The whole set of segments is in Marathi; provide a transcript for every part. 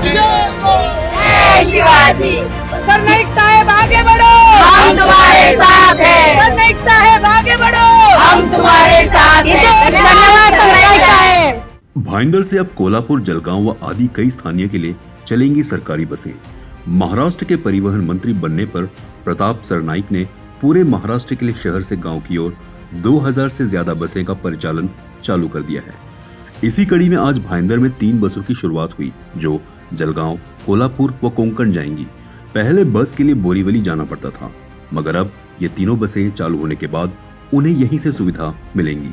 जय शिवाजी। सरनाईक साहेब आगे बढ़ो, हम तुम्हारे साथ हैं। सरनाईक साहेब आगे बढ़ो, हम तुम्हारे साथ हैं। धन्यवाद सरनाईक साहेब। भाईंदर से अब कोल्हापुर, जलगांव व आदि कई स्थानीय के लिए चलेंगी सरकारी बसें। महाराष्ट्र के परिवहन मंत्री बनने पर प्रताप सरनाईक ने पूरे महाराष्ट्र के लिए शहर से गांव की ओर 2000 से ज्यादा बसें का परिचालन चालू कर दिया है। इसी कड़ी में आज भाईंदर में 3 बसों की शुरुआत हुई जो जलगांव, कोल्हापुर व कोंकण जाएंगी। पहले बस के लिए बोरीवली जाना पड़ता था, मगर अब ये तीनों बसें चालू होने के बाद उन्हें यहीं से सुविधा मिलेंगी।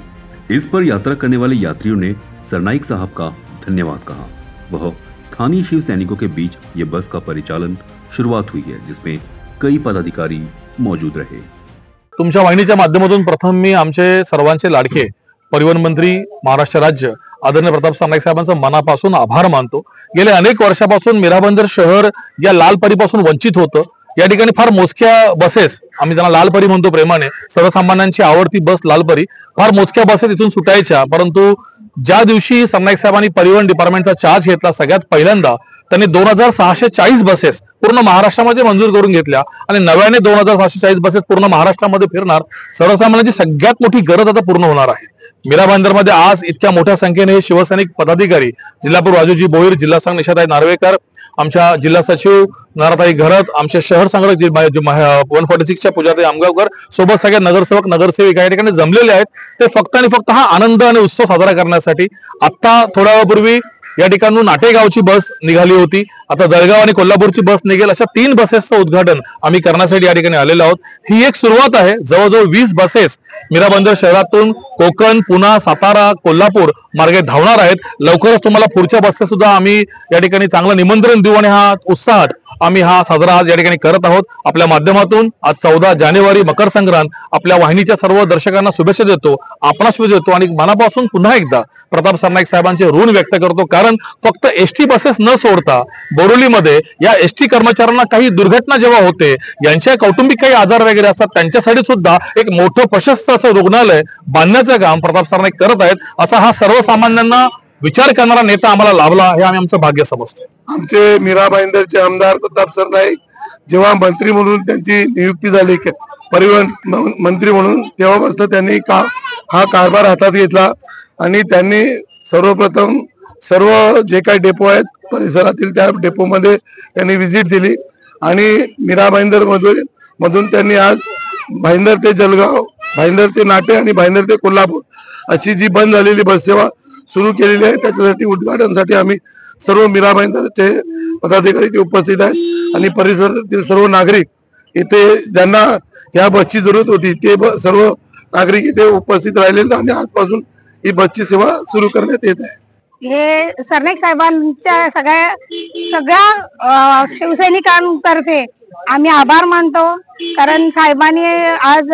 इस पर यात्रा करने वाले यात्रियों ने सरनाईक साहब का धन्यवाद कहा। वह स्थानीय शिव सैनिकों के बीच ये बस का परिचालन शुरुआत हुई है, जिसमें कई पदाधिकारी मौजूद रहे। तुमच्या वाहिनीच्या माध्यमातून प्रथम मी आमचे सर्वांचे लाडके परिवहन मंत्री महाराष्ट्र राज्य आदरणीय प्रताप सरनाईक साहेबांचा मनापासून आभार मानतो। गेल्या अनेक वर्षापासून मीरा भाईंदर शहर या लालपरीपासून वंचित होतं। या ठिकाणी फार मोजक्या बसेस, आम्ही त्यांना लालपरी म्हणतो प्रेमाने, सर्वसामान्यांची आवडती बस लालपरी, फार मोजक्या बसेस इथून सुटायच्या। परंतु ज्या दिवशी सरनाईक साहेबांनी परिवहन डिपार्टमेंटचा चार्ज घेतला, सगळ्यात पहिल्यांदा त्यांनी 2640 बसेस पूर्ण महाराष्ट्रामध्ये मंजूर करून घेतल्या आणि नव्याने 2640 बसेस पूर्ण महाराष्ट्रामध्ये फिरणार। सर्वसामान्यांची सगळ्यात मोठी गरज आता पूर्ण होणार आहे। मीरा भाईंदर मध्ये आज इतक्या मोठ्या संख्येने शिवसैनिक पदाधिकारी, जिल्हापूर राजूजी भोईर, जिल्हा संघ निशाताई नार्वेकर, आमच्या जिल्हा सचिव नाराताई घरत, आमचे शहर संघटक 146च्या पूजाताई आमगावकर सोबत सगळे नगरसेवक नगरसेविका या ठिकाणी जमलेले आहेत। ते फक्त आणि फक्त हा आनंद आणि उत्सव साजरा करण्यासाठी। आता थोड्या वेळापूर्वी या ठिकाणून नाटेगावची बस निघाली होती, आता जळगाव आणि कोल्हापूरची बस निघेल। अशा 3 बसेसचं उद्घाटन आम्ही करण्यासाठी या ठिकाणी आलेलो आहोत। ही एक सुरुवात आहे। जवळजवळ 20 बसेस मीरा भाईंदर शहरातून कोकण, पुणे, सातारा, कोल्हापूर मार्गे धावणार आहेत। लवकरच तुम्हाला पुढच्या बसेस सुद्धा आम्ही या ठिकाणी चांगलं निमंत्रण देऊ आणि हा उत्साहात आम्ही हा साजरा आज या ठिकाणी करत आहोत। आपल्या माध्यमातून आज 14 जानेवारी मकर संक्रांत आपल्या वाहिनीच्या सर्व दर्शकांना शुभेच्छा देतो, आपणा शुभेच्छा देतो आणि मनापासून पुन्हा एकदा प्रताप सरनाईक साहेबांचे ऋण व्यक्त करतो। कारण फक्त एसटी बसेस न सोडता बोरिवलीमध्ये या एसटी कर्मचाऱ्यांना काही दुर्घटना जेव्हा होते, यांच्या कौटुंबिक काही आजार वगैरे असतात, त्यांच्यासाठी सुद्धा एक मोठं प्रशस्त असं रुग्णालय बांधण्याचं काम प्रताप सरनाईक करत आहेत। असा हा सर्वसामान्यांना विचार करणारा नेता आम्हाला लाभला, हे आम्ही आमचं भाग्य समजतो। आमचे मीरा भाईंदरचे आमदार प्रताप सरनाईक जेव्हा मंत्री म्हणून त्यांची नियुक्ती झाली परिवहन मंत्री म्हणून, तेव्हापासून त्यांनी हा कारभार हातात घेतला आणि त्यांनी सर्वप्रथम सर्व जे काही डेपो आहेत परिसरातील त्या डेपोमध्ये त्यांनी व्हिजिट दिली आणि मीरा भाईंदर मधून त्यांनी आज भाईंदर ते जळगाव, भाईंदर ते नाटे आणि भाईंदर ते कोल्हापूर अशी जी बंद झालेली बस सेवा सुरू केलेली आहे। त्याच्यासाठी उद्घाटनासाठी आम्ही सर्व मीरा भाईंदरचे पदाधिकारी इथे उपस्थित आहेत आणि परिसरातील सर्व नागरिक इथे ज्यांना या बसची जरूरत होती ते सर्व नागरिक इथे उपस्थित राहिलेले आणि आजपासून ही बसची सेवा सुरू करण्यात येत आहे। हे सरनाईक साहेबांच्या सगळ्या शिवसैनिकांतर्फे आम्ही आभार मानतो। कारण साहेबांनी आज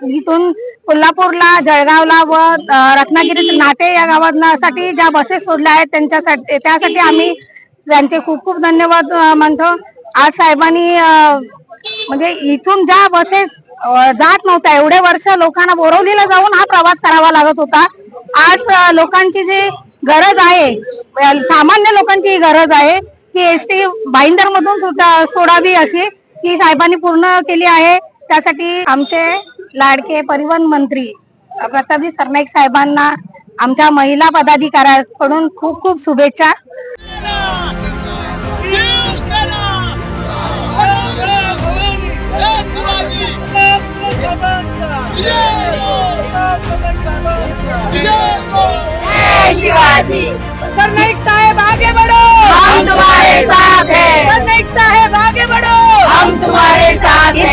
इथून कोल्हापूरला, जळगावला व रत्नागिरी नाटे या गावांसाठी ज्या बसेस सोडल्या आहेत त्यासाठी आम्ही त्यांचे खूप खूप धन्यवाद मानतो। आज साहेबांनी म्हणजे इथून ज्या बसेस जात नव्हत्या, एवढे वर्ष लोकांना बोरिवलीला जाऊन हा प्रवास करावा लागत होता, आज लोकांची जी गरज आहे, सामान्य लोकांची गरज आहे की एसटी भाईंदर मधून सोडावी अशी, ही साहेबांनी पूर्ण केली आहे। त्यासाठी आमचे लाडके परिवहन मंत्री प्रताप सरनाईक साहेबांना आमच्या महिला पदाधिकाऱ्यांकडून खूप खूप शुभेच्छा। जय शिवाजी। सरनाईक साहेब आगे बढ़ो, हम तुम्हारे साथ हैं। सरनाईक साहेब आगे बढ़ो, हम तुम्हारे साथ हैं।